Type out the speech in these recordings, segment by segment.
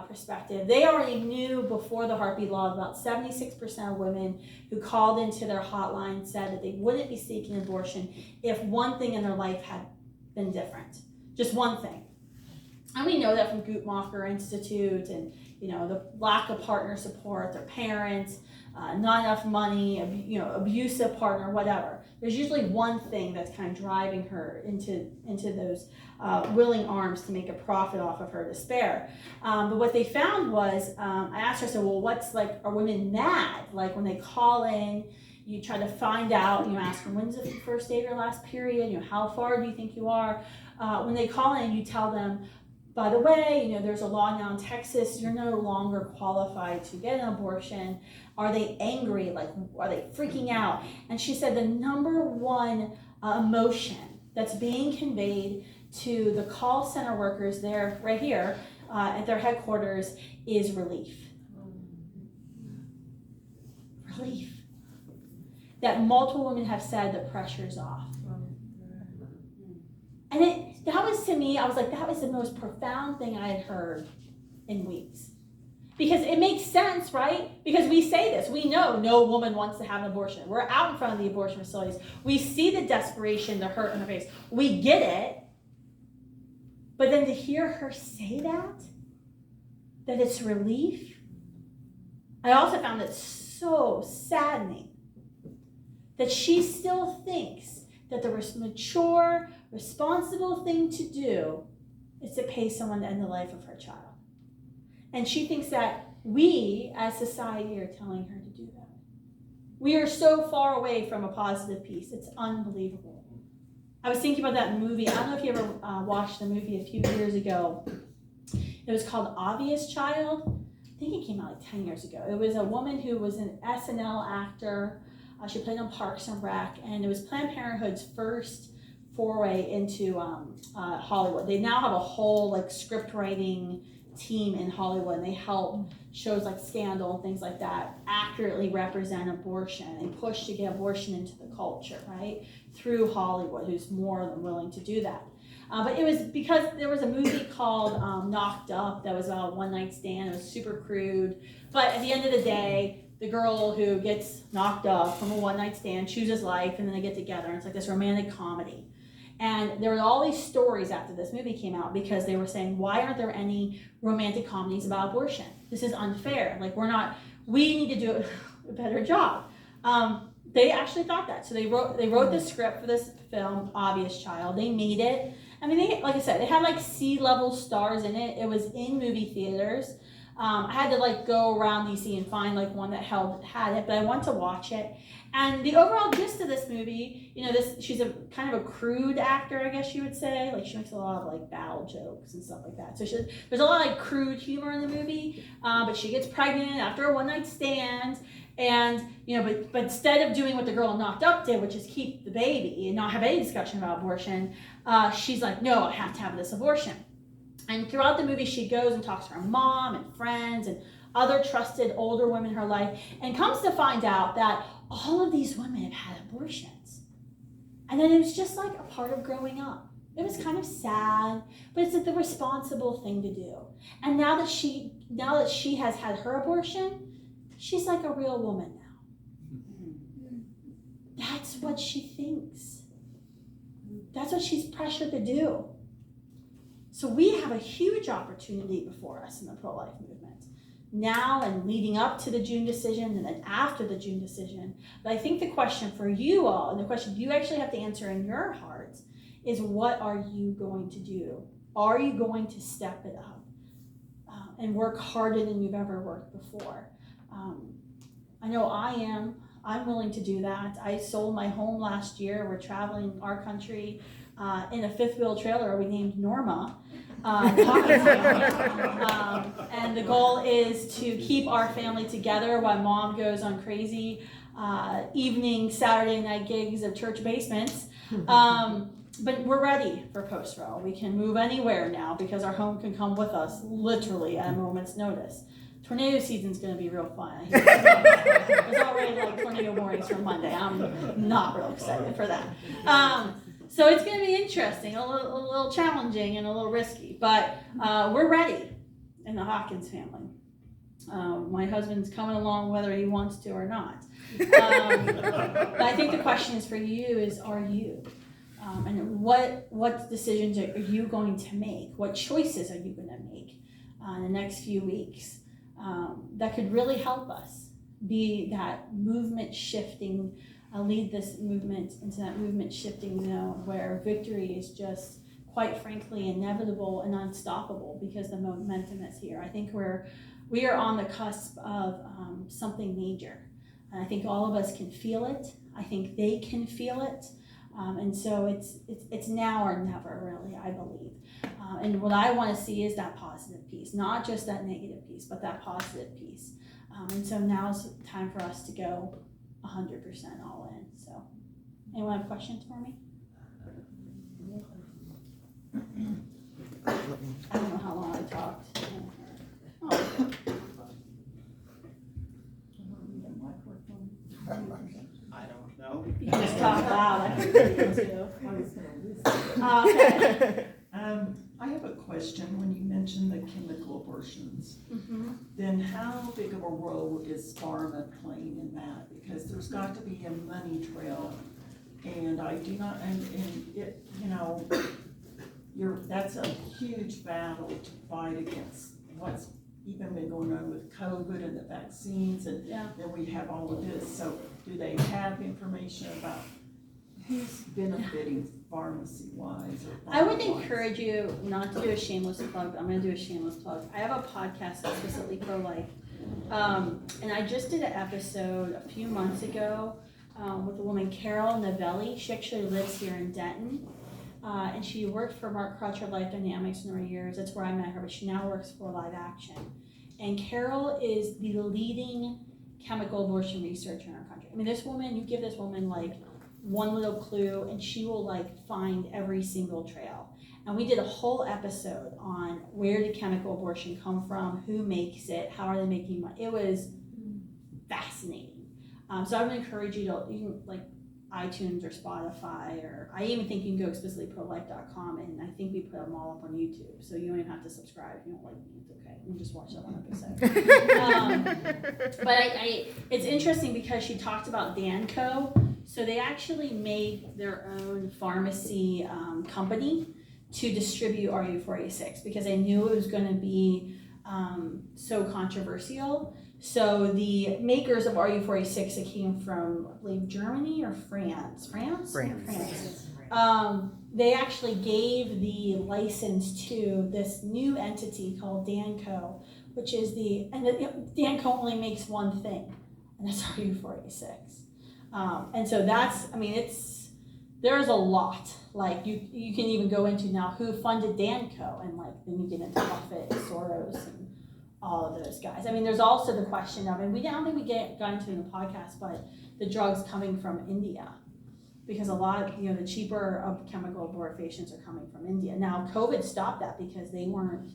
perspective. They already knew before the heartbeat law, about 76% of women who called into their hotline said that they wouldn't be seeking abortion if one thing in their life had been different. Just one thing. And we know that from Guttmacher Institute and, the lack of partner support, their parents, not enough money, abusive partner, whatever. There's usually one thing that's kind of driving her into those willing arms to make a profit off of her despair. But what they found was, I asked her, well, are women mad? Like when they call in, you try to find out, ask them, when's the first day of your last period? How far do you think you are? When they call in, you tell them, by the way, there's a law now in Texas, you're no longer qualified to get an abortion. Are they angry? Like, are they freaking out? And she said the number one emotion that's being conveyed to the call center workers there, right here, at their headquarters is relief. Relief. That multiple women have said the pressure's off. And that was, to me, I was like, that was the most profound thing I had heard in weeks. Because it makes sense, right? Because we say this. We know no woman wants to have an abortion. We're out in front of the abortion facilities. We see the desperation, the hurt on her face. We get it. But then to hear her say that it's relief, I also found it so saddening that she still thinks that the mature, responsible thing to do is to pay someone to end the life of her child. And she thinks that we, as society, are telling her to do that. We are so far away from a positive peace. It's unbelievable. I was thinking about that movie. I don't know if you ever watched the movie a few years ago. It was called Obvious Child. I think it came out like 10 years ago. It was a woman who was an SNL actor. She played on Parks and Rec, and it was Planned Parenthood's first foray into Hollywood. They now have a whole script writing team in Hollywood, and they help shows like Scandal and things like that accurately represent abortion and push to get abortion into the culture, right? Through Hollywood, who's more than willing to do that. But it was because there was a movie called Knocked Up that was about a one-night stand. It was super crude. But at the end of the day, the girl who gets knocked up from a one-night stand chooses life, and then they get together. And it's like this romantic comedy. And there were all these stories after this movie came out because they were saying, why aren't there any romantic comedies about abortion? This is unfair. We need to do a better job. They actually thought that. So they wrote the script for this film, Obvious Child. They made it. I mean, like I said, it had C-level stars in it. It was in movie theaters. I had to go around DC and find one that had it, but I wanted to watch it. And the overall gist of this movie, she's a kind of a crude actor, I guess you would say. She makes a lot of bowel jokes and stuff like that. So there's a lot of crude humor in the movie, but she gets pregnant after a one-night stand. And, but instead of doing what the girl in Knocked Up did, which is keep the baby and not have any discussion about abortion, she's like, no, I have to have this abortion. And throughout the movie, she goes and talks to her mom and friends and other trusted older women in her life, and comes to find out that all of these women have had abortions. And then it was just a part of growing up. It was kind of sad, but it's the responsible thing to do. And now that she has had her abortion, she's like a real woman now. That's what she thinks. That's what she's pressured to do. So we have a huge opportunity before us in the pro-life movement. Now and leading up to the June decision and then after the June decision. But I think the question for you all, and the question you actually have to answer in your hearts, is what are you going to do? Are you going to step it up and work harder than you've ever worked before? I know I am. I'm willing to do that. I sold my home last year. We're traveling our country in a fifth-wheel trailer we named Norma. And the goal is to keep our family together while mom goes on crazy evening Saturday night gigs of church basements. But we're ready for post-row. We can move anywhere now because our home can come with us literally at a moment's notice. Tornado season's going to be real fun. There's already tornado warnings for Monday. I'm not real excited for that. So it's going to be interesting, a little challenging and a little risky, but we're ready. in the Hawkins family. My husband's coming along whether he wants to or not. But I think the question is for you is, are you? And what decisions are you going to make? What choices are you going to make in the next few weeks that could really help us be that movement shifting, lead this movement into that movement shifting zone where victory is just, quite frankly, inevitable and unstoppable because the momentum is here. I think we are on the cusp of something major. And I think all of us can feel it. I think they can feel it. And so it's now or never, really, I believe. And what I want to see is that positive piece, not just that negative piece, but that positive piece. And so now's time for us to go 100% all in. So, anyone have questions for me? I don't know how long I talked. Oh. I don't know. You can just talk loud. I can hear you too. Okay. I have a question. When you mentioned the chemical abortions, then how big of a role is pharma playing in that? Because there's got to be a money trail, and I do not, and it, you know, that's a huge battle to fight against what's even been going on with COVID and the vaccines, and then we have all of this. So do they have information about who's benefiting pharmacy-wise? I would encourage you not to do a shameless plug, but I'm going to do a shameless plug. I have a podcast explicitly pro-life, and I just did an episode a few months ago with a woman, Carol Novelli. She actually lives here in Denton. And she worked for Mark Crutcher Life Dynamics in her years. That's where I met her, but she now works for Live Action. And Carol is the leading chemical abortion researcher in our country. I mean, this woman, you give this woman like one little clue and she will like find every single trail. And we did a whole episode on where did chemical abortion come from, who makes it, how are they making money. It was fascinating. So I would encourage you to, you can like, iTunes or Spotify, or I even think you can go explicitlyprolife.com, and I think we put them all up on YouTube, so you don't even have to subscribe. If you don't like me, it's okay. You can just watch that one episode. But it's interesting because she talked about Danco. So they actually made their own pharmacy company to distribute RU486 because they knew it was going to be so controversial. So the makers of RU486 that came from, I believe, Germany or France. They actually gave the license to this new entity called Danco, which is Danco only makes one thing, and that's RU486. And so that's, I mean, there's a lot. Like you can even go into now who funded Danco, and like then you get into Buffett, Soros, and all of those guys. I mean, there's also the question of, and I don't think we got into it in the podcast, but the drugs coming from India, because a lot of, the cheaper of chemical abortifacients are coming from India. Now, COVID stopped that because they weren't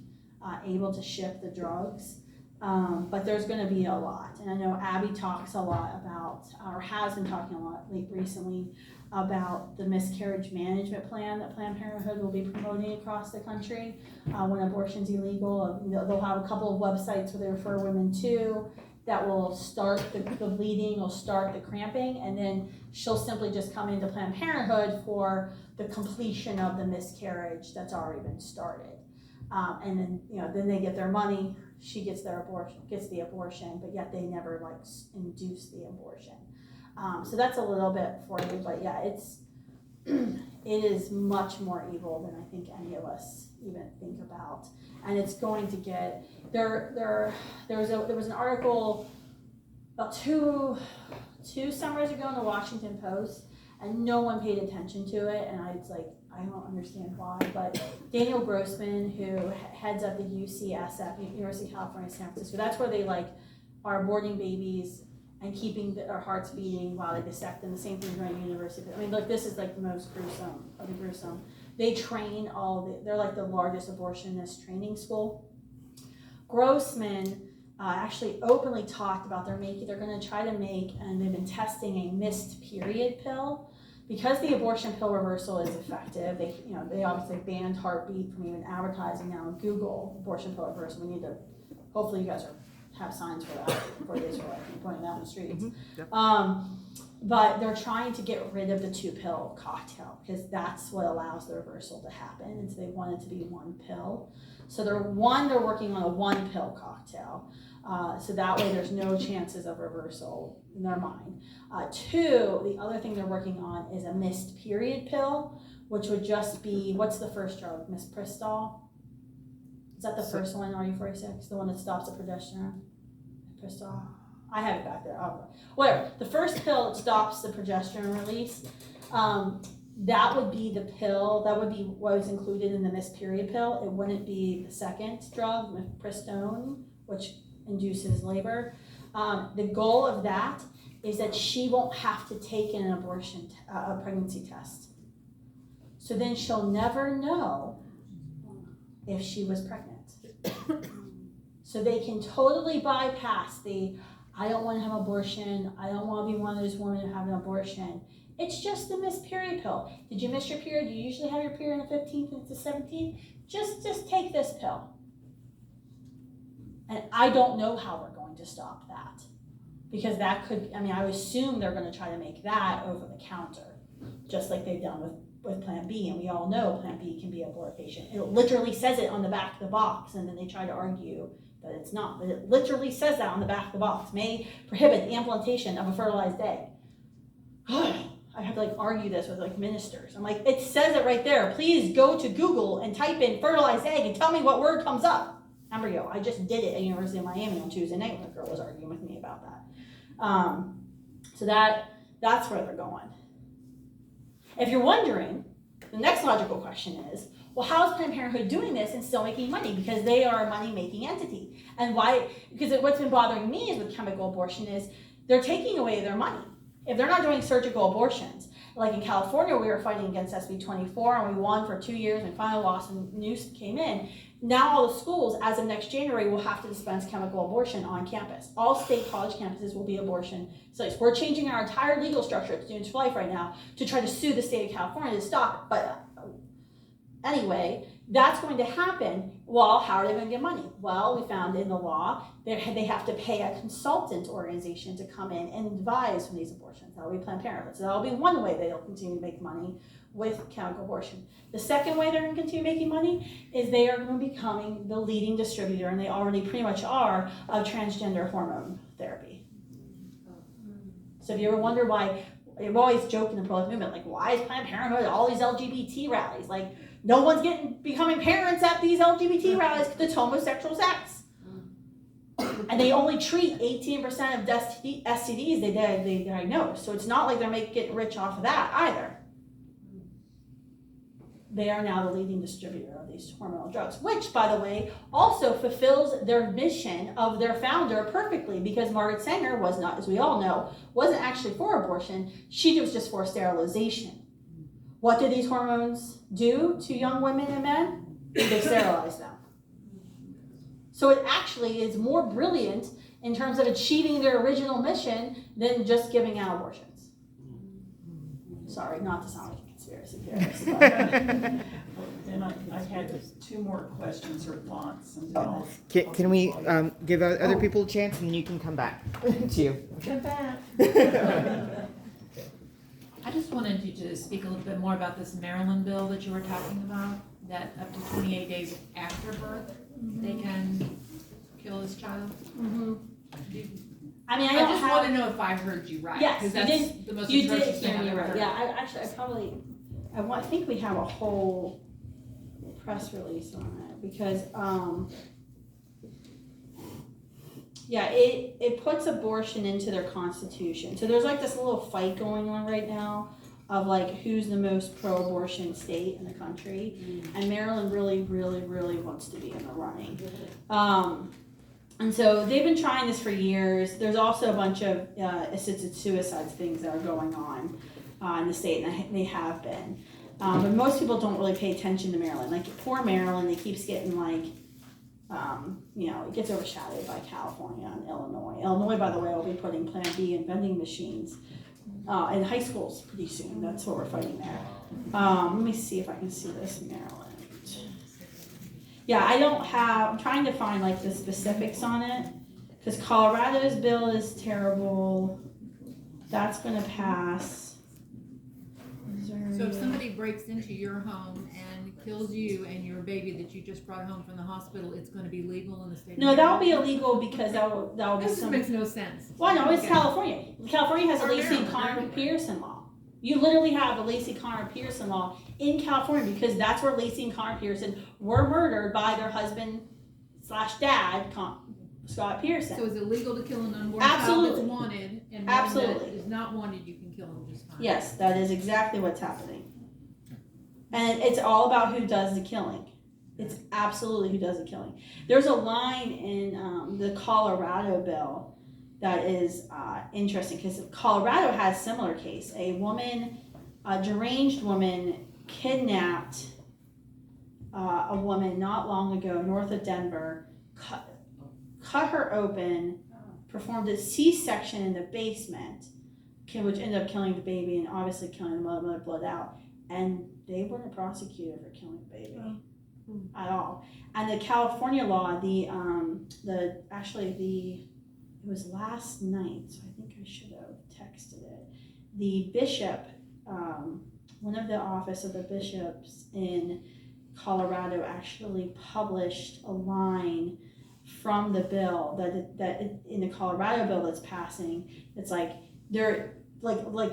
able to ship the drugs, but there's going to be a lot. And I know Abby talks a lot about, or has been talking a lot recently about the miscarriage management plan that Planned Parenthood will be promoting across the country when abortion's illegal. They'll have a couple of websites where they refer women to that will start the bleeding, will start the cramping, and then she'll simply just come into Planned Parenthood for the completion of the miscarriage that's already been started. And then, then they get their money, she gets the abortion, but yet they never induce the abortion. So that's a little bit for you, but yeah, it is much more evil than I think any of us even think about. And it's going to get, there was an article about two summers ago in the Washington Post, and no one paid attention to it, and I was like, I don't understand why, but Daniel Grossman, who heads up the UCSF, University of California, San Francisco, that's where they are aborting babies and keeping our hearts beating while they dissect them. The same thing during university. I mean, look, this is the most gruesome of the gruesome. They train they're the largest abortionist training school. Grossman actually openly talked about they're going to try to make, and they've been testing a missed period pill because the abortion pill reversal is effective, they obviously banned Heartbeat from even advertising now on Google, abortion pill reversal. We need to, hopefully you guys have signs for that, for the Israelite pointing out in the streets. Yep. But they're trying to get rid of the 2-pill cocktail because that's what allows the reversal to happen. And so they want it to be 1 pill. So they're working on a 1-pill cocktail. So that way there's no chances of reversal in their mind. 2, the other thing they're working on is a missed period pill, which would just be, what's the first drug? Mispristal? Is that the first one, RU46? The one that stops the progesterone? Mispristal? I have it back there. Whatever. The first pill that stops the progesterone release, that would be the pill, that would be what was included in the missed period pill. It wouldn't be the second drug, mifepristone, which induces labor. The goal of that is that she won't have to take an abortion, a pregnancy test. So then she'll never know if she was pregnant. So they can totally bypass I don't want to have an abortion, I don't want to be one of those women who have an abortion. It's just the missed period pill. Did you miss your period? Do you usually have your period on the 15th and it's the 17th? Just take this pill. And I don't know how we're going to stop that. Because that could, I would assume they're going to try to make that over the counter, just like they've done with Plan B. And we all know Plan B can be abortifacient. It literally says it on the back of the box, and then they try to argue that it's not. But it literally says that on the back of the box. May prohibit the implantation of a fertilized egg. I have to argue this with ministers. I'm like, it says it right there. Please go to Google and type in fertilized egg and tell me what word comes up. Embryo. I just did it at University of Miami on Tuesday night when a girl was arguing with me about that. So that's where they're going. If you're wondering, the next logical question is, well, how is Planned Parenthood doing this and still making money? Because they are a money-making entity. And why? Because what's been bothering me is with chemical abortion is they're taking away their money. If they're not doing surgical abortions, like in California, we were fighting against SB 24 and we won for 2 years and finally lost and news came in. Now all the schools, as of next January, will have to dispense chemical abortion on campus. All state college campuses will be abortion sites. We're changing our entire legal structure at Students for Life right now to try to sue the state of California to stop it. But anyway, that's going to happen. Well, how are they going to get money? Well, we found in the law they have to pay a consultant organization to come in and advise from these abortions. That will be Planned Parenthood. So that will be one way they'll continue to make money with chemical abortion. The second way they're going to continue making money is they are going to be becoming the leading distributor, and they already pretty much are, of transgender hormone therapy. So if you ever wonder why, you've always joked in the pro-life movement, why is Planned Parenthood at all these LGBT rallies? No one's becoming parents at these LGBT rallies because it's homosexual sex. And they only treat 18% of STDs they diagnose. So it's not like they're getting rich off of that either. They are now the leading distributor of these hormonal drugs, which, by the way, also fulfills their mission of their founder perfectly, because Margaret Sanger was not, as we all know, wasn't actually for abortion. She was just for sterilization. What do these hormones do to young women and men? They sterilize them. So it actually is more brilliant in terms of achieving their original mission than just giving out abortions. Sorry, not to sound like a conspiracy theorist. Then I had 2 more questions or thoughts. Can we give other people a chance, and then you can come back to you. Come back. I just wanted you to speak a little bit more about this Maryland bill that you were talking about, that up to 28 days after birth, they can kill this child. Mm-hmm. I just want to know if I heard you right. Yes, because that's the most atrocious thing I've ever heard. Yeah, I think we have a whole press release on it because, it puts abortion into their constitution. So there's this little fight going on right now of who's the most pro-abortion state in the country, and Maryland really, really, really wants to be in the running. And so they've been trying this for years. There's also a bunch of assisted suicide things that are going on in the state, and they have been. But most people don't really pay attention to Maryland. Poor Maryland, it keeps getting it gets overshadowed by California and Illinois. Illinois, by the way, will be putting Plan B in vending machines in high schools pretty soon. That's what we're fighting there. Let me see if I can see this, Maryland. Yeah, I'm trying to find like the specifics on it, because Colorado's bill is terrible. That's gonna pass. So if somebody breaks into your home and kills you and your baby that you just brought home from the hospital, it's gonna be legal in the state of No, that will Maryland? be illegal because that will be This just some. makes no sense. Well, no, it's Okay. California. California has a Or Lacey and Maryland, Connor everywhere. Pearson law. You literally have a Lacey Connor Pearson law in California because that's where Lacey and Connor Pearson were murdered by their husband/dad, Scott Pearson. So is it legal to kill an unborn child Absolutely. that's wanted, and one that Absolutely. is not wanted, you can kill them just fine? Yes, that is exactly what's happening. And it's all about who does the killing. It's absolutely who does the killing. There's a line in the Colorado bill that is interesting because Colorado has a similar case. A deranged woman kidnapped a woman not long ago north of Denver, cut her open, performed a C-section in the basement, which ended up killing the baby and obviously killing the mother bled out. And they weren't prosecuted for killing the baby at all. And the California law, it was last night, so I think I should have texted it. The bishop, one of the office of the bishops in Colorado actually published a line from the bill that in the Colorado bill that's passing. It's like they're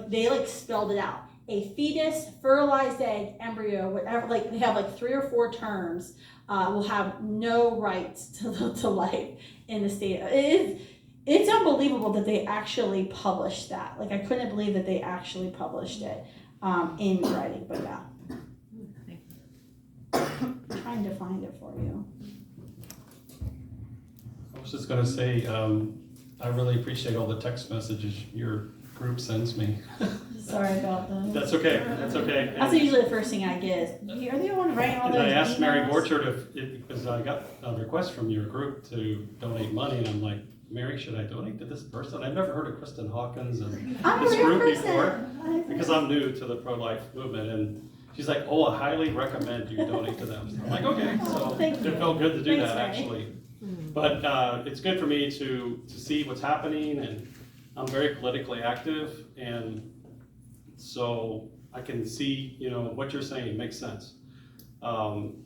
they spelled it out. A fetus, fertilized egg, embryo, whatever, like they have like 3 or 4 terms, will have no rights to life in the state. It's unbelievable that they actually published that. Like I couldn't believe that they actually published it in writing, but yeah. I'm trying to find it for you. I was just gonna say, I really appreciate all the text messages your group sends me. Sorry about that. That's okay, that's okay. That's usually the first thing I get. You're the one writing all And those I asked Mary emails? Borchard because I got a request from your group to donate money, and I'm like, Mary, should I donate to this person? I've never heard of Kristan Hawkins and I'm a this real group person. before, because I'm new to the pro-life movement, and she's like, oh, I highly recommend you donate to them. So I'm like, okay, so Thank you. it felt good to do Thanks, that, Mary. actually. But it's good for me to see what's happening, and I'm very politically active, and so I can see, what you're saying makes sense.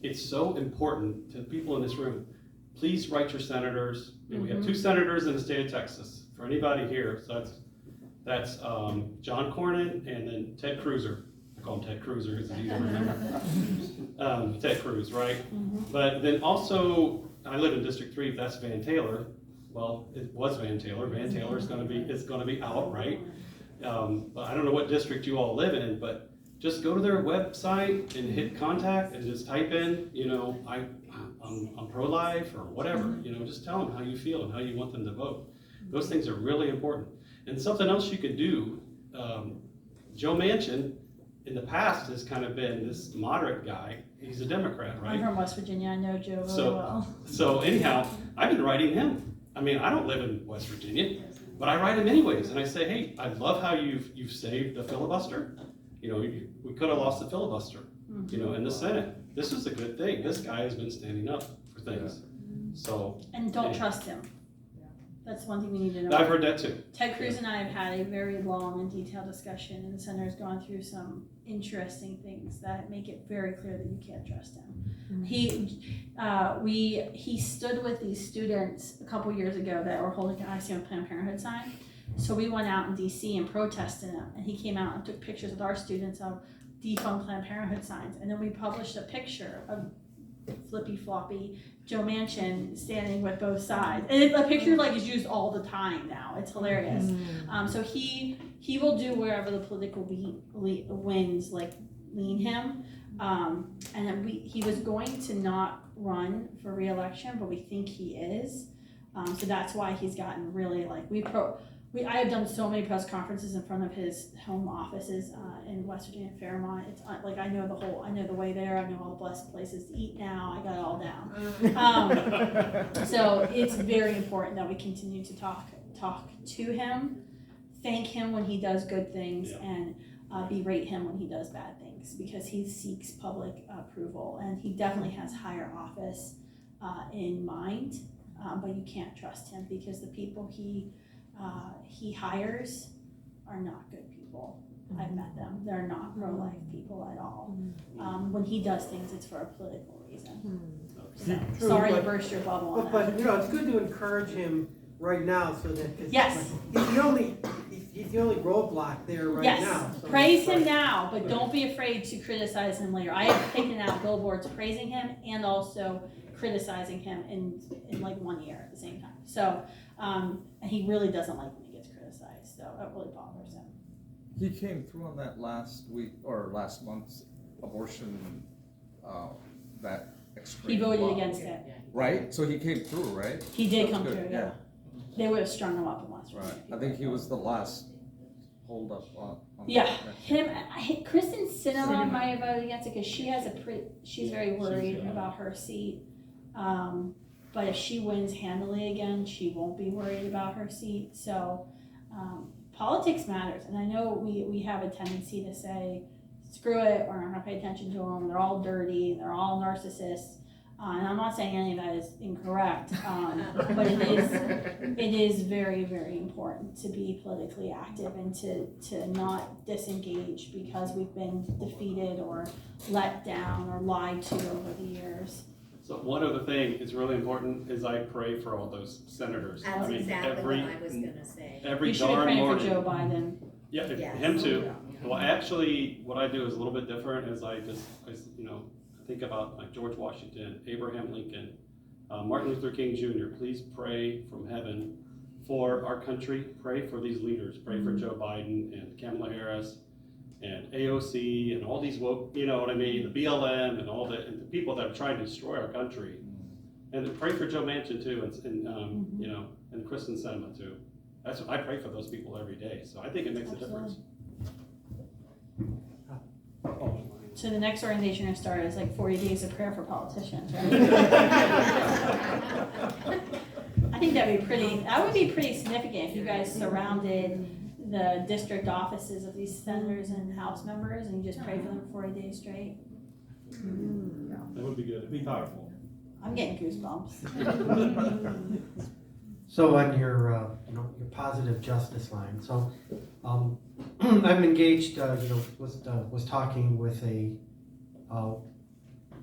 It's so important to people in this room. Please write your senators. We have 2 senators in the state of Texas. For anybody here, so that's John Cornyn and then Ted Cruz. I call him Ted Cruz, it's easy to remember. Ted Cruz, right? But then also, I live in District 3. That's Van Taylor. Well, it was Van Taylor. Van Taylor is going to be out, right? But I don't know what district you all live in, but just go to their website and hit contact and just type in, I'm pro-life or whatever. Just tell them how you feel and how you want them to vote. Those things are really important. And something else you could do. Joe Manchin in the past has kind of been this moderate guy. He's a Democrat, right? I'm from West Virginia. I know Joe really So- well. So anyhow, I've been writing him. I mean, I don't live in West Virginia, but I write him anyways. And I say, hey, I love how you've saved the filibuster. We could have lost the filibuster, in the Senate. This is a good thing. This guy has been standing up for things. So And don't Yeah. trust him. That's one thing we need to know. I've heard that too. Ted Cruz and I have had a very long and detailed discussion, and the senator's gone through some interesting things that make it very clear that you can't trust him. He stood with these students a couple years ago that were holding an I Stand with Planned Parenthood sign. So we went out in DC and protested him, and he came out and took pictures with our students of defund Planned Parenthood signs, and then we published a picture of flippy floppy Joe Manchin standing with both sides, and the picture is used all the time now. It's hilarious. So he will do wherever the political winds lean him. And then he was going to not run for re-election, but we think he is. So that's why he's gotten really I have done so many press conferences in front of his home offices in West Virginia, Fairmont. It's I know the way there. I know all the blessed places to eat now. I got it all down. So it's very important that we continue to talk to him thank him when he does good things Yeah. and berate him when he does bad things, because he seeks public approval, and he definitely has higher office in mind, but you can't trust him because the people he hires are not good people. I've met them. They're not pro-life people at all. When he does things, it's for a political reason. So, True, sorry to but- burst your bubble on that. But, you know, it's good to encourage him right now so that. 'cause Yes. He's the only roadblock there right now. Yes, so praise it's him like- now, but don't be afraid to criticize him later. I have taken out billboards praising him and also criticizing him in like 1 year at the same time. So, and he really doesn't like when he gets criticized, so that really bothers him. He came through on that last week or last month's abortion, that extreme. He voted law. against it. Right, so he came through, right? He did That's come good, through, yeah. They would have strung him up in West Right, Virginia. I think he was the last hold up on. Yeah, that. him, Kristen Sinema might have voted against it because she has she's very worried about her seat. But if she wins handily again, she won't be worried about her seat. So, politics matters. And I know we have a tendency to say, screw it, we're not gonna pay attention to them, they're all dirty, they're all narcissists. And I'm not saying any of that is incorrect, but it is very, very important to be politically active and to not disengage because we've been defeated or let down or lied to over the years. So one other thing is really important is I pray for all those senators. I That's mean, exactly what I was gonna say. Every You should be darn praying for morning. Joe Biden. Yeah, Yes. him too. Well, actually, what I do is a little bit different, is I think about like George Washington, Abraham Lincoln, Martin Luther King Jr. Please pray from heaven for our country. Pray for these leaders. Pray for Joe Biden and Kamala Harris and AOC and all these woke, you know what I mean, the BLM and all and the people that are trying to destroy our country. And to pray for Joe Manchin too, and Kristan Hawkins too. That's what I pray for those people every day. So I think it makes a difference. So the next organization I start is like 40 days of prayer for politicians, right? I think that would be pretty significant if you guys surrounded the district offices of these senators and House members and you just pray for them 40 days straight. That would be good. It'd be powerful. I'm getting goosebumps. So on your positive justice line, so, I'm engaged, was talking with a,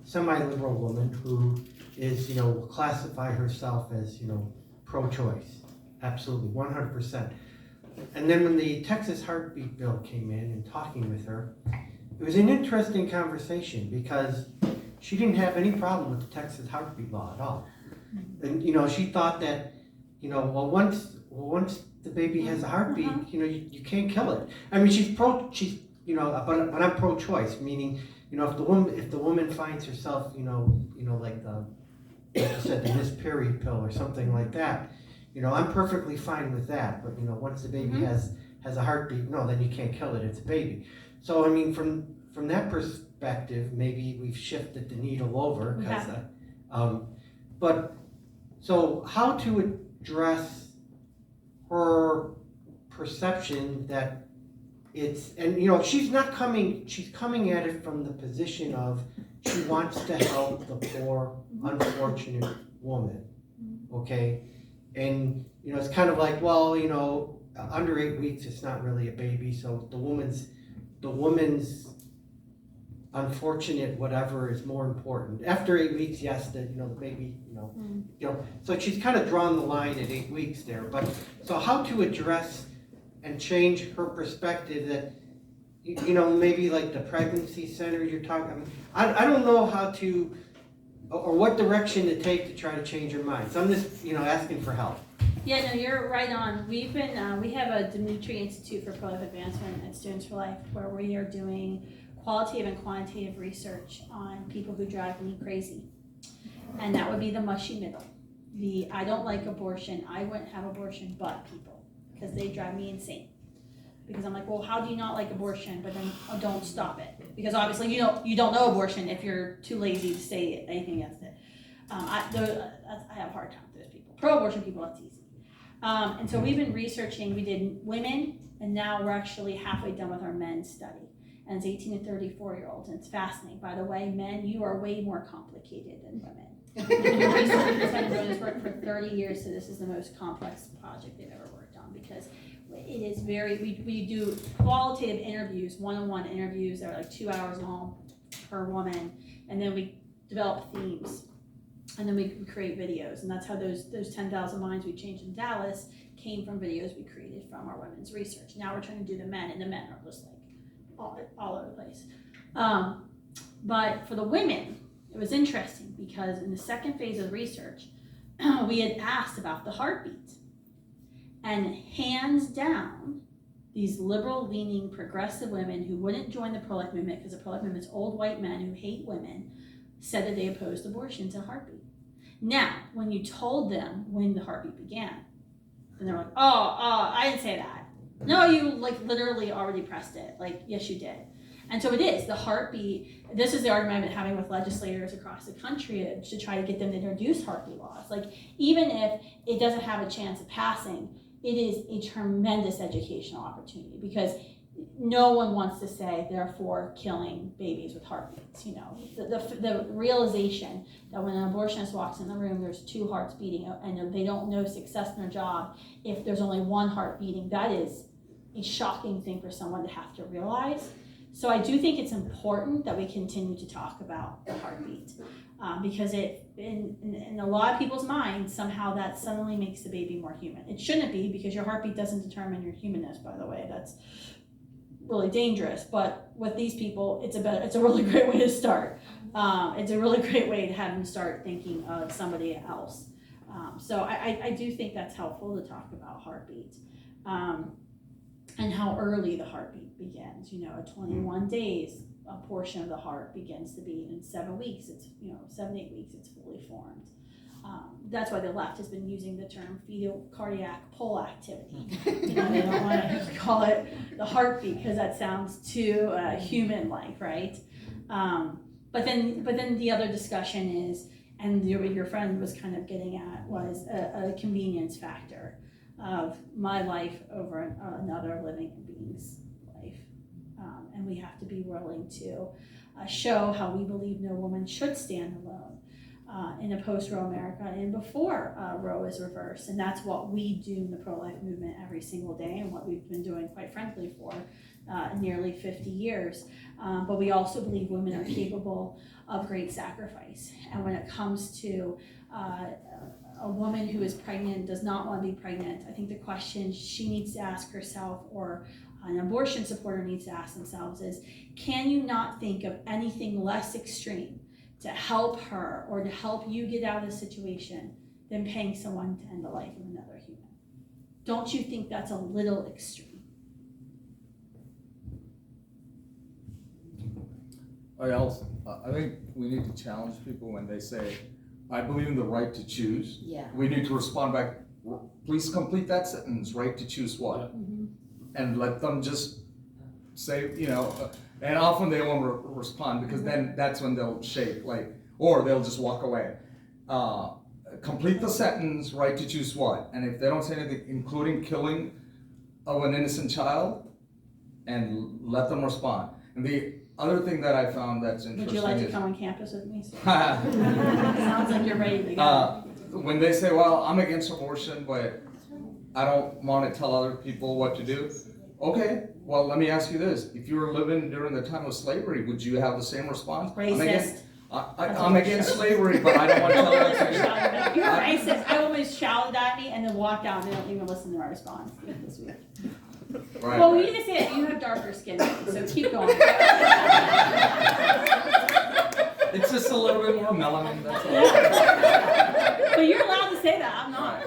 semi-liberal woman who is, will classify herself as, pro-choice, absolutely, 100%. And then when the Texas heartbeat bill came in and talking with her, it was an interesting conversation because she didn't have any problem with the Texas heartbeat law at all. And, she thought that, once the baby has a heartbeat, you can't kill it. I mean, but I'm pro-choice, meaning, if the woman finds herself, like you said, the Miss Perry pill or something like that, I'm perfectly fine with that. But, once the baby has a heartbeat, no, then you can't kill it, it's a baby. So, I mean, from that perspective, maybe we've shifted the needle over. But, so how to address her perception that it's, and she's coming at it from the position of she wants to help the poor, unfortunate woman, okay? And, it's kind of like, well, under 8 weeks, it's not really a baby, so the woman's unfortunate whatever is more important. After 8 weeks, yes, the baby, so she's kind of drawn the line at 8 weeks there. But so how to address and change her perspective that, maybe like the pregnancy center you're talking. I don't know how to or what direction to take to try to change her mind. So I'm just asking for help. Yeah, no, you're right on. We've been, we have a Dimitri Institute for Pro-Life Advancement at Students for Life where we are doing qualitative and quantitative research on people who drive me crazy. And that would be the mushy middle. I don't like abortion, I wouldn't have abortion, but people, because they drive me insane. Because I'm like, well, how do you not like abortion, but then don't stop it? Because obviously you don't know abortion if you're too lazy to say anything against it. I have a hard time with those people. Pro-abortion people, that's easy. And so we've been researching, we did women And now we're actually halfway done with our men's study. And it's 18 to 34-year-olds, and it's fascinating. By the way, men, you are way more complicated than women. Researchers have been doing this work for 30 years, so this is the most complex project they've ever worked on, because it is we do qualitative interviews, one-on-one interviews that are like 2 hours long per woman, and then we develop themes, and then we create videos, and that's how those 10,000 minds we changed in Dallas came from videos we created from our women's research. Now we're trying to do the men, and the men are just like all over the place. But for the women, it was interesting because in the second phase of research, we had asked about the heartbeat. And hands down, these liberal-leaning, progressive women who wouldn't join the pro-life movement, because the pro-life movement is old white men who hate women, said that they opposed abortion to heartbeat. Now, when you told them when the heartbeat began, then they're like, I didn't say that. No, you like literally already pressed it. Like, yes, you did. And so it is, the heartbeat, this is the argument I've been having with legislators across the country to try to get them to introduce heartbeat laws. Like, even if it doesn't have a chance of passing, it is a tremendous educational opportunity, because no one wants to say, therefore, killing babies with heartbeats. You know, the realization that when an abortionist walks in the room, there's 2 hearts beating, and they don't know success in their job if there's only 1 heart beating, that is a shocking thing for someone to have to realize. So I do think it's important that we continue to talk about the heartbeat, because it, in a lot of people's minds, somehow that suddenly makes the baby more human. It shouldn't be, because your heartbeat doesn't determine your humanness, by the way. That's really dangerous. But with these people, it's a really great way to start. It's a really great way to have them start thinking of somebody else. So I do think that's helpful to talk about heartbeat. And how early the heartbeat begins. You know, at 21 days, a portion of the heart begins to beat. In 7 weeks, it's 7-8 weeks, it's fully formed. That's why the left has been using the term fetal cardiac pole activity. You know, they don't want to call it the heartbeat because that sounds too human-like, right? But then the other discussion is, and your friend was kind of getting at, was a convenience factor of my life over another living being's life. And we have to be willing to show how we believe no woman should stand alone in a post-Roe America and before Roe is reversed. And that's what we do in the pro-life movement every single day, and what we've been doing, quite frankly, for nearly 50 years. But we also believe women are capable of great sacrifice. And when it comes to a woman who is pregnant, does not want to be pregnant, I think the question she needs to ask herself, or an abortion supporter needs to ask themselves, is, can you not think of anything less extreme to help her or to help you get out of the situation than paying someone to end the life of another human? Don't you think that's a little extreme? I think we need to challenge people when they say, I believe in the right to choose. Yeah. We need to respond back, please complete that sentence, right to choose what? Mm-hmm. And let them just say, and often they won't respond, because then that's when they'll shake, or they'll just walk away. Complete the sentence, right to choose what? And if they don't say anything, including killing of an innocent child, and let them respond. And the other thing that I found that's interesting Would you like to come on campus with me? Sounds like you're ready to go. When they say, well, I'm against abortion, but I don't want to tell other people what to do. Okay, well, let me ask you this. If you were living during the time of slavery, would you have the same response? Racist. I'm against slavery, but I don't want to tell other people. You're racist. I almost shouted at me and then walked out and they don't even listen to my response this week. Right. Well, you need to say that you have darker skin, so keep going. It's just a little bit more melanin, that's all. But you're allowed to say that, I'm not.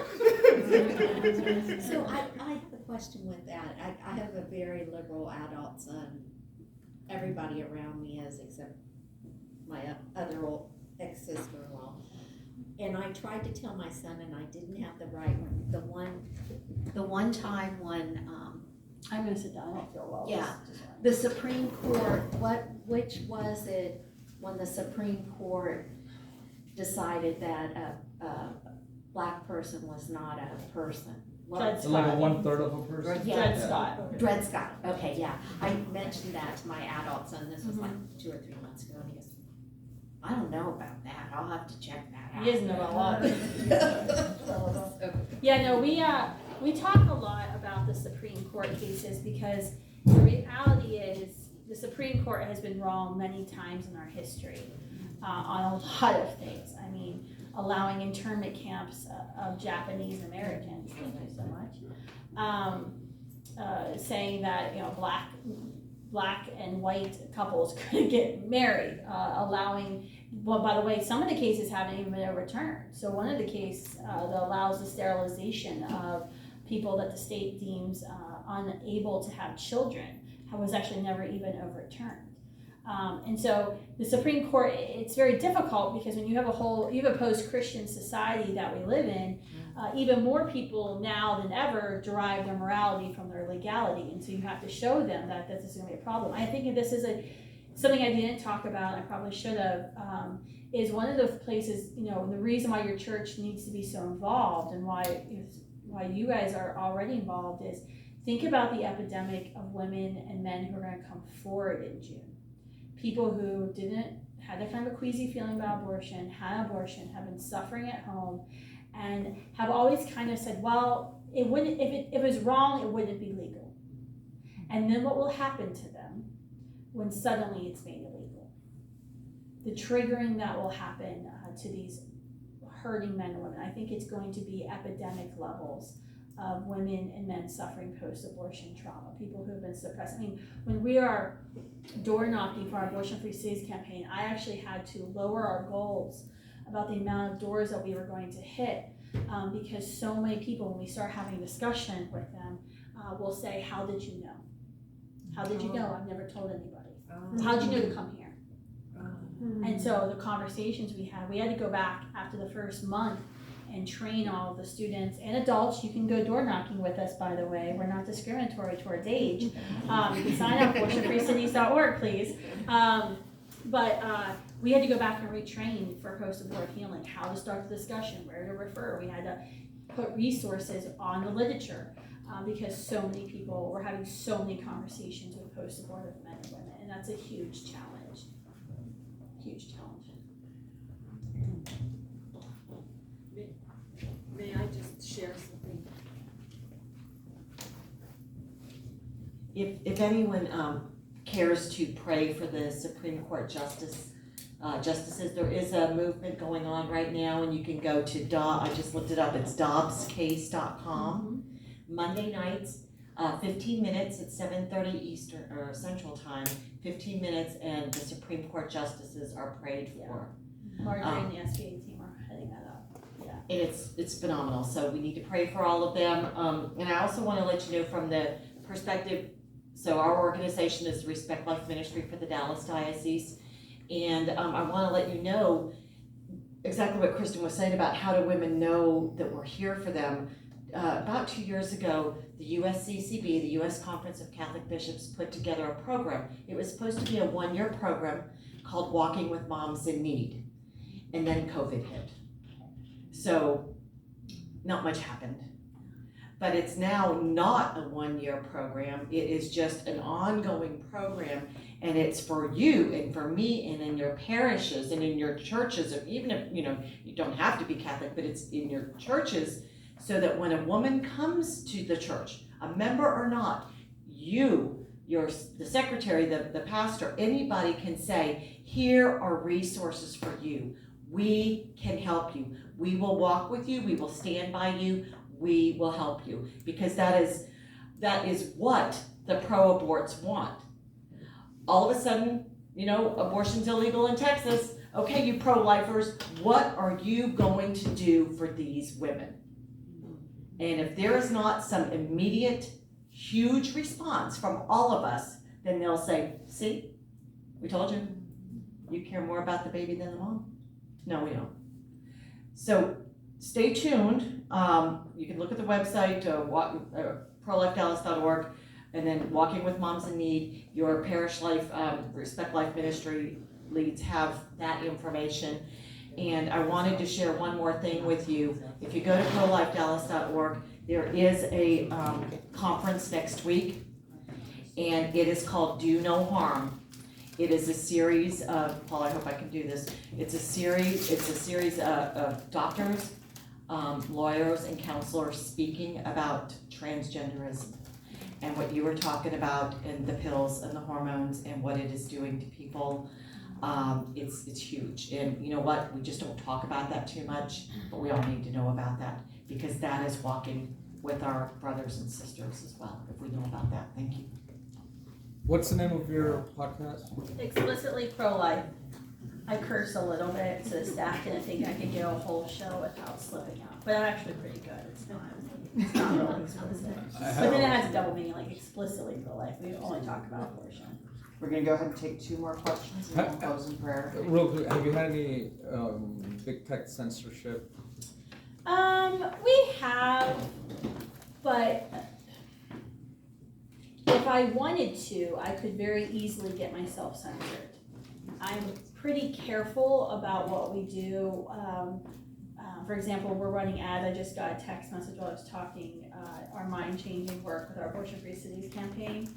So I have a question with that. I have a very liberal adult son. Everybody around me is, except my other old ex-sister-in-law. And I tried to tell my son, and I didn't have the right one. The one time when I'm gonna sit down, I don't feel well. Yeah. The Supreme Court, which was it when the Supreme Court decided that a black person was not a person? Dred It's like a Scott. 1/3 of a person. Yeah. Dred Scott. Dred Scott, okay, yeah. I mentioned that to my adult son, this was like 2 or 3 months ago, and he goes, I don't know about that, I'll have to check that out. He doesn't know a lot. So, Yeah, no, we talk a lot about the Supreme Court cases because the reality is the Supreme Court has been wrong many times in our history on a lot of things. I mean, allowing internment camps of Japanese Americans, thank you so much, saying that, you know, black and white couples couldn't get married, allowing, well, by the way, some of the cases haven't even been overturned. So one of the cases that allows the sterilization of people that the state deems unable to have children was actually never even overturned. And so the Supreme Court, it's very difficult because when you have a post-Christian society that we live in, even more people now than ever derive their morality from their legality. And so you have to show them that this is going to be a problem. I think this is something I didn't talk about, I probably should have, is one of the places, you know, the reason why your church needs to be so involved and why you guys are already involved is think about the epidemic of women and men who are going to come forward in June. People who had a kind of a queasy feeling about abortion, had an abortion, have been suffering at home, and have always kind of said, well, it wouldn't, if it was wrong, it wouldn't be legal. And then what will happen to them when suddenly it's made illegal? The triggering that will happen to these hurting men and women. I think it's going to be epidemic levels of women and men suffering post-abortion trauma, people who have been suppressed. I mean, when we are door knocking for our Abortion-Free Cities campaign, I actually had to lower our goals about the amount of doors that we were going to hit because so many people, when we start having a discussion with them, will say, how did you know? How did you know? I've never told anybody. How did you know to come here? And so the conversations we had to go back after the first month and train all of the students and adults. You can go door knocking with us, by the way. We're not discriminatory towards age. You can sign up, abortionfreecities.org, please. But we had to go back and retrain for post-abort healing, how to start the discussion, where to refer. We had to put resources on the literature because so many people were having so many conversations with post-abortive men and women, and that's a huge challenge. Huge challenge. May I just share something? If anyone cares to pray for the Supreme Court justices, there is a movement going on right now, and you can go to I just looked it up. It's dobbscase.com. Monday nights, 15 minutes at 7:30 Eastern or Central Time. 15 minutes, and the Supreme Court justices are prayed for. Marjorie and the SBA team are heading that up. Yeah. And it's phenomenal, so we need to pray for all of them. And I also want to let you know from the perspective, so our organization is Respect Life Ministry for the Dallas Diocese, and I want to let you know exactly what Kristan was saying about how do women know that we're here for them. About 2 years ago, the USCCB, the U.S. Conference of Catholic Bishops, put together a program. It was supposed to be a 1-year program called Walking with Moms in Need, and then COVID hit. So not much happened. But it's now not a 1-year program. It is just an ongoing program, and it's for you and for me and in your parishes and in your churches, or even if, you don't have to be Catholic, but it's in your churches, so that when a woman comes to the church, a member or not, the secretary, the pastor, anybody can say, here are resources for you. We can help you. We will walk with you. We will stand by you. We will help you, because that is what the pro-aborts want. All of a sudden, abortion's illegal in Texas. Okay, you pro-lifers, what are you going to do for these women? And if there is not some immediate, huge response from all of us, then they'll say, see, we told you. You care more about the baby than the mom? No, we don't. So stay tuned. You can look at the website, prolifedallas.org, and then Walking with Moms in Need. Your parish life, Respect Life Ministry leads have that information. And I wanted to share one more thing with you. If you go to prolifedallas.org, there is a conference next week, and it is called Do No Harm. It is a series of, Paul, I hope I can do this. It's a series of doctors, lawyers, and counselors speaking about transgenderism and what you were talking about and the pills and the hormones and what it is doing to people. It's huge. And you know what? We just don't talk about that too much, but we all need to know about that because that is walking with our brothers and sisters as well, if we know about that. Thank you. What's the name of your podcast? Explicitly pro-life. I curse a little bit, so the staff didn't think I could do a whole show without slipping out. But I'm actually pretty good. It's not really explicit. But then it has a double meaning, like explicitly pro-life. We only talk about abortion. We're gonna go ahead and take 2 more questions and we'll close in prayer. Real quick, have you had any big tech censorship? We have, but if I wanted to, I could very easily get myself censored. I'm pretty careful about what we do. For example, we're running ads. I just got a text message while I was talking, our mind-changing work with our Abortion-Free Cities campaign.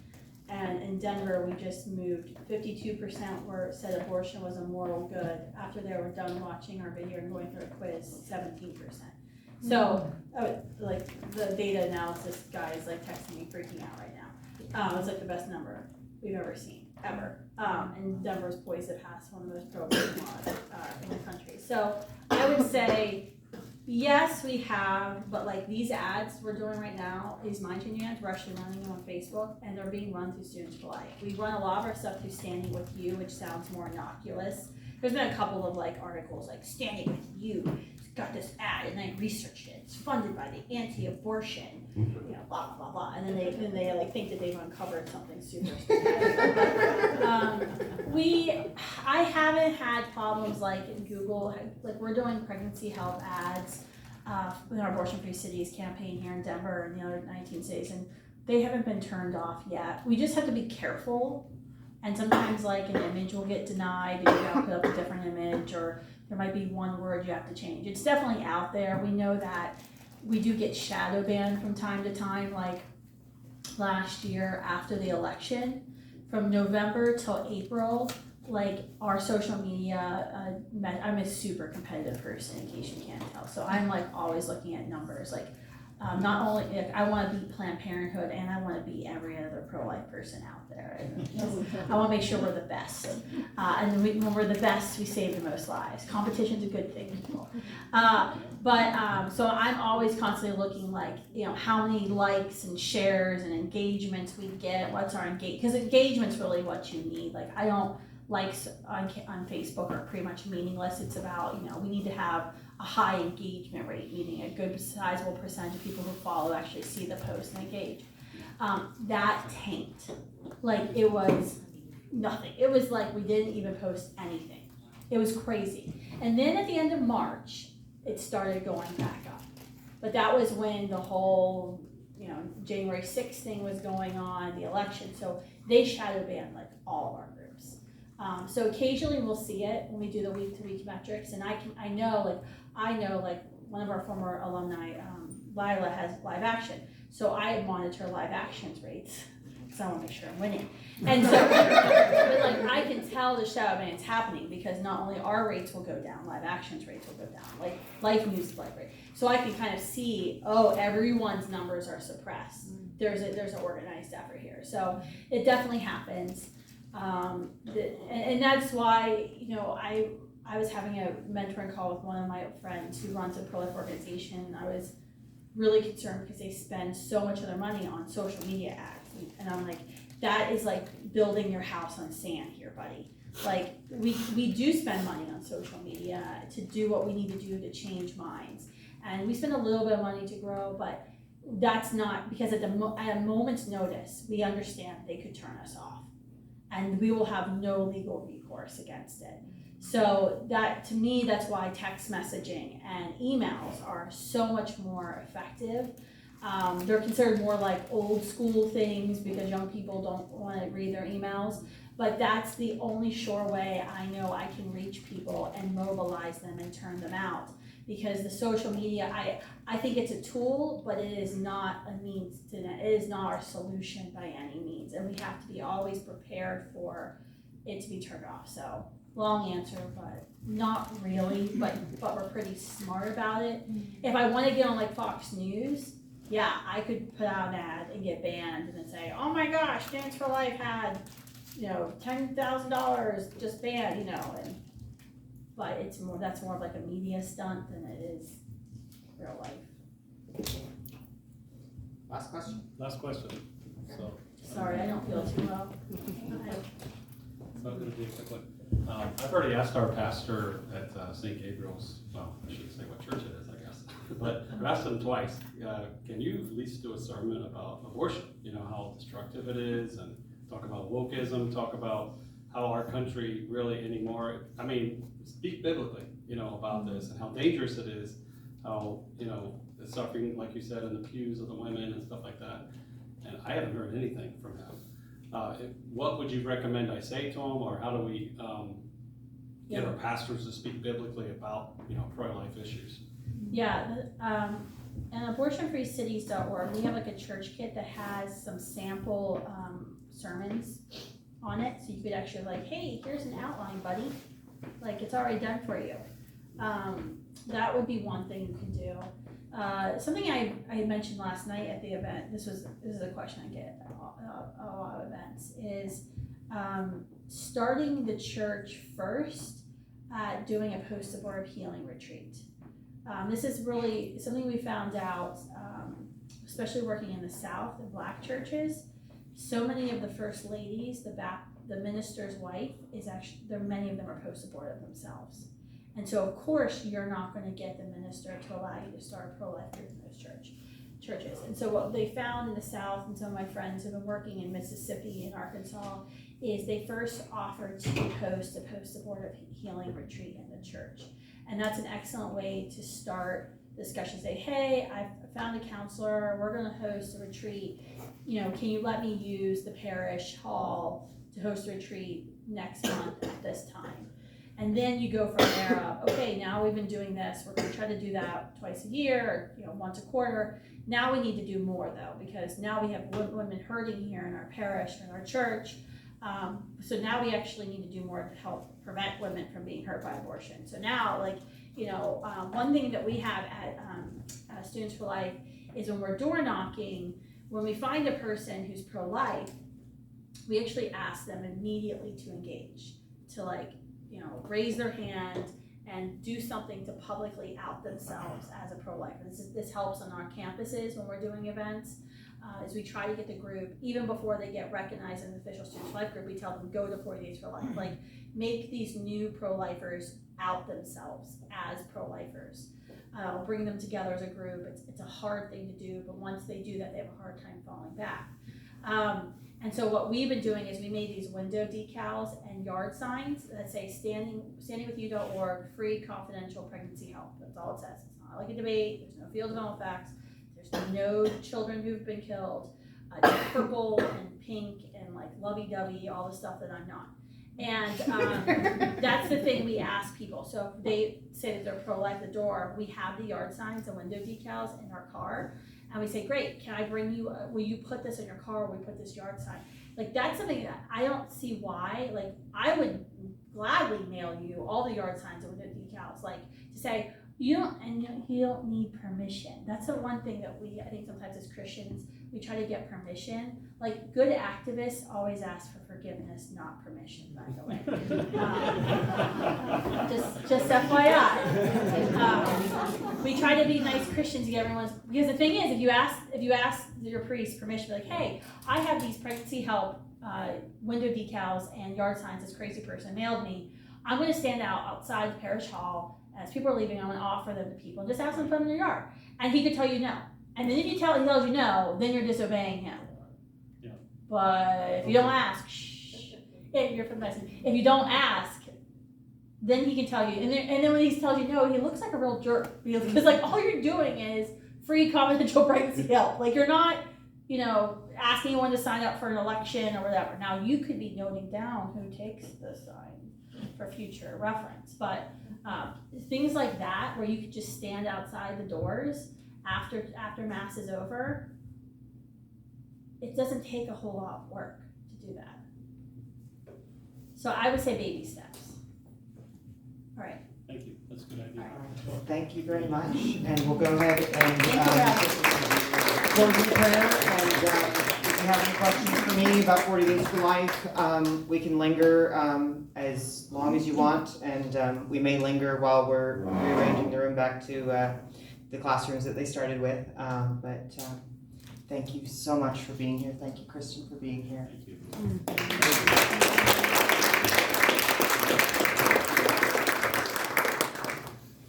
And in Denver, we just moved 52% were said abortion was a moral good. After they were done watching our video and going through a quiz, 17%. So, like the data analysis guy is like texting me, freaking out right now. It's like the best number we've ever seen, ever. And Denver's poised to pass one of the most pro-abortion laws in the country. So I would say, yes, we have, but like these ads we're doing right now, these mind-changing ads, we're actually running them on Facebook, and they're being run through Students for Life. We run a lot of our stuff through Standing With You, which sounds more innocuous. There's been a couple of like articles like Standing With You got this ad, and I researched it. It's funded by the anti-abortion, blah blah blah, and then they like think that they've uncovered something super stupid. I haven't had problems like in Google, like we're doing pregnancy health ads with our Abortion-Free Cities campaign here in Denver and the other 19 cities, and they haven't been turned off yet. We just have to be careful, and sometimes like an image will get denied, and you have to put up a different image, or there might be one word you have to change. It's definitely out there. We know that we do get shadow banned from time to time, like last year after the election, from November till April, like our social media, I'm a super competitive person in case you can't tell. So I'm like always looking at numbers, like not only I want to beat Planned Parenthood, and I want to beat every other pro-life person out there. And I want to make sure we're the best. And when we're the best, we save the most lives. Competition's a good thing, people. So I'm always constantly looking like, how many likes and shares and engagements we get. What's our engagement? Because engagement's really what you need. Like I don't likes on Facebook are pretty much meaningless. It's about, we need to have a high engagement rate, meaning a good sizable percentage of people who follow actually see the post and engage. That tanked. Like it was nothing. It was like we didn't even post anything. It was crazy. And then at the end of March, it started going back up. But that was when the whole, January 6th thing was going on, the election. So they shadow banned like all of our groups. So occasionally we'll see it when we do the week-to-week metrics, and I know one of our former alumni, Lila, has live action, so I monitor live actions rates because I want to make sure I'm winning. And so, but like I can tell the shadow ban is happening because not only our rates will go down, live actions rates will go down, like life news live rate. So I can kind of see, everyone's numbers are suppressed. There's an organized effort here, so it definitely happens. And that's why, I was having a mentoring call with one of my friends who runs a pro-life organization, and I was really concerned because they spend so much of their money on social media ads. And I'm like, that is like building your house on sand here, buddy. Like, we do spend money on social media to do what we need to do to change minds. And we spend a little bit of money to grow, but that's not, because at a moment's notice, we understand they could turn us off. And we will have no legal recourse against it. So that, to me, that's why text messaging and emails are so much more effective. They're considered more like old school things because young people don't want to read their emails. But that's the only sure way I know I can reach people and mobilize them and turn them out. Because the social media, I think it's a tool, but it is not a means to, it is not our solution by any means. And we have to be always prepared for it to be turned off. So long answer, but not really, but we're pretty smart about it. If I want to get on like Fox News, yeah, I could put out an ad and get banned and then say, oh my gosh, Dance for Life had, $10,000 just banned, but that's more of like a media stunt than it is real life. Last question. Last question. So, Sorry, I don't feel too well. it's not gonna be a quick one. I've already asked our pastor at St. Gabriel's, well, I shouldn't say what church it is, I guess, but I've asked him twice, can you at least do a sermon about abortion? How destructive it is, and talk about wokeism, talk about how our country really anymore, speak biblically, about this and how dangerous it is, how, the suffering, like you said, in the pews of the women and stuff like that. And I haven't heard anything from him. What would you recommend I say to him, or how do we get our pastors to speak biblically about, pro-life issues? Yeah, and abortionfreecities.org, we have like a church kit that has some sample sermons on it, so you could actually like, hey, here's an outline, buddy. Like, it's already done for you. That would be one thing you can do. Something I mentioned last night at the event, this is a question I get at a lot of events, is starting the church first at doing a post-abortive healing retreat. This is really something we found out, especially working in the South, in Black churches. So many of the first ladies, the minister's wife is actually, many of them are post-abortive themselves. And so of course you're not going to get the minister to allow you to start a pro-life group in those churches. And so what they found in the South, and some of my friends who have been working in Mississippi and Arkansas, is they first offered to host a post-abortive healing retreat in the church. And that's an excellent way to start discussions. Say, hey, I found a counselor, we're going to host a retreat. Can you let me use the parish hall to host a retreat next month at this time? And then you go from there up, okay, now we've been doing this, we're gonna try to do that twice a year, or once a quarter. Now we need to do more though, because now we have women hurting here in our parish, in our church. So now we actually need to do more to help prevent women from being hurt by abortion. So now, one thing that we have at Students for Life is when we're door knocking, when we find a person who's pro-life, we actually ask them immediately to engage, to raise their hand and do something to publicly out themselves as a pro-lifer. This helps on our campuses when we're doing events, as we try to get the group, even before they get recognized in the official Students for Life group, we tell them, go to 40 Days for Life. Make these new pro-lifers out themselves as pro-lifers. Bring them together as a group. It's a hard thing to do, but once they do that, they have a hard time falling back. And so what we've been doing is we made these window decals and yard signs that say standingwithyou.org, free confidential pregnancy help. That's all it says. It's not like a debate. There's no field development facts. There's no children who've been killed. It's purple and pink and lovey-dovey, all the stuff that I'm not. And that's the thing we ask people. So if they say that they're pro-life at the door, we have the yard signs and window decals in our car. And we say, great, can I bring you, will you put this in your car, or we put this yard sign? That's something that I don't see why, I would gladly mail you all the yard signs and window decals, to say, you don't need permission. That's the one thing that I think sometimes as Christians, we try to get permission. Good activists always ask for forgiveness, not permission, by the way. Just FYI. We try to be nice Christians to get everyone's, because the thing is, if you ask your priest permission, be like, hey, I have these pregnancy help window decals and yard signs this crazy person mailed me. I'm going to stand outside the parish hall as people are leaving. I'm going to offer them to people and just ask them to put them in your yard. And he could tell you no. And then if he tells you no, then you're disobeying him. Yeah. But if you don't ask, you're from Tyson. If you don't ask, then he can tell you. And then when he tells you no, he looks like a real jerk, because all you're doing is free confidential pregnancy help. Like, you're not, you know, asking anyone to sign up for an election or whatever. Now, you could be noting down who takes the sign for future reference, but things like that, where you could just stand outside the doors after mass is over, it doesn't take a whole lot of work to do that. So I would say baby steps. All right. Thank you, that's a good idea. Well, thank you very much, and we'll go ahead and Thank you, close in prayer. And if you have any questions for me about 40 Days for Life, we can linger as long as you want, and we may linger while we're rearranging the room back to the classrooms that they started with. But thank you so much for being here. Thank you, Kristan, for being here. Thank you.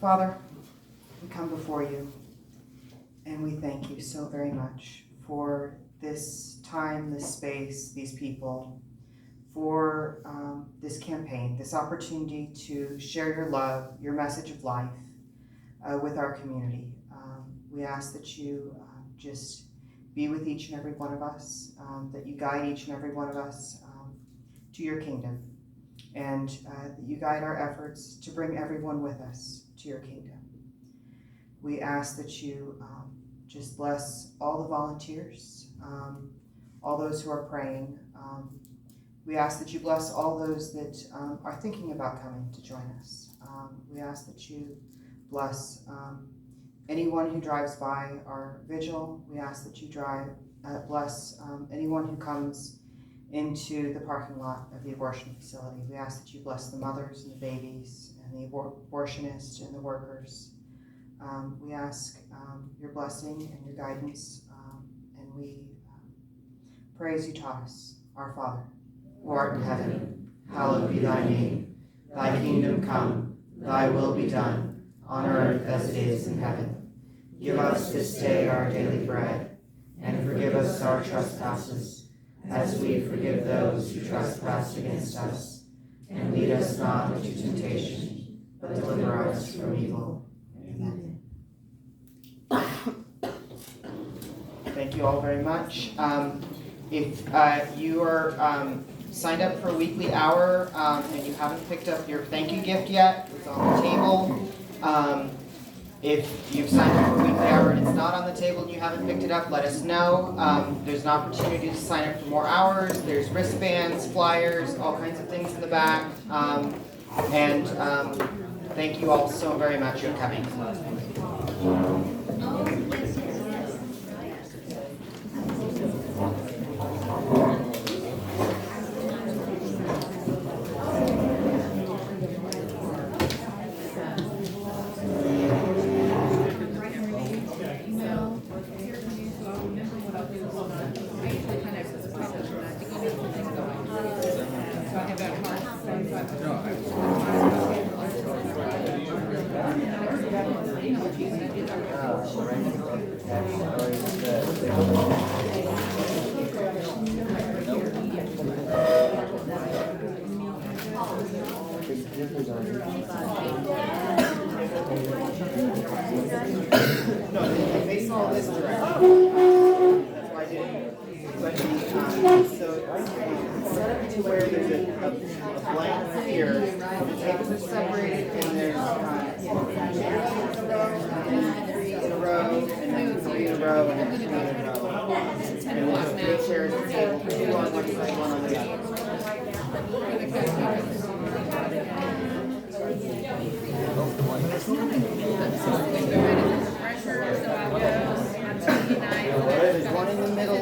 Father, we come before you, and we thank you so very much for this time, this space, these people, for this campaign, this opportunity to share your love, your message of life with our community. We ask that you just be with each and every one of us, that you guide each and every one of us to your kingdom, and that you guide our efforts to bring everyone with us to your kingdom. We ask that you just bless all the volunteers, all those who are praying. We ask that you bless all those that are thinking about coming to join us. We ask that you bless anyone who drives by our vigil. We ask that you bless anyone who comes into the parking lot of the abortion facility. We ask that you bless the mothers and the babies and the abortionists and the workers. We ask your blessing and your guidance, and we pray as you taught us. Our Father, who art in heaven, hallowed be thy name. Thy kingdom come, thy will be done, on earth as it is in heaven. Give us this day our daily bread, and forgive us our trespasses, as we forgive those who trespass against us. And lead us not into temptation, but deliver us from evil. Amen. Thank you all very much. If you are signed up for a weekly hour and you haven't picked up your thank you gift yet, it's on the table. If you've signed up for a weekly hour and it's not on the table and you haven't picked it up, let us know. There's an opportunity to sign up for more hours. There's wristbands, flyers, all kinds of things in the back. And thank you all so very much for coming. No, they saw this directly. That's why I didn't. But so set up to where there's a blank here. The tables are separated, and there's 3 in a row, and then 3 in a row, and then 3 in a row. And there's 3 chairs at the table, 2 on one side, 1 on the other. There's 1 in the middle.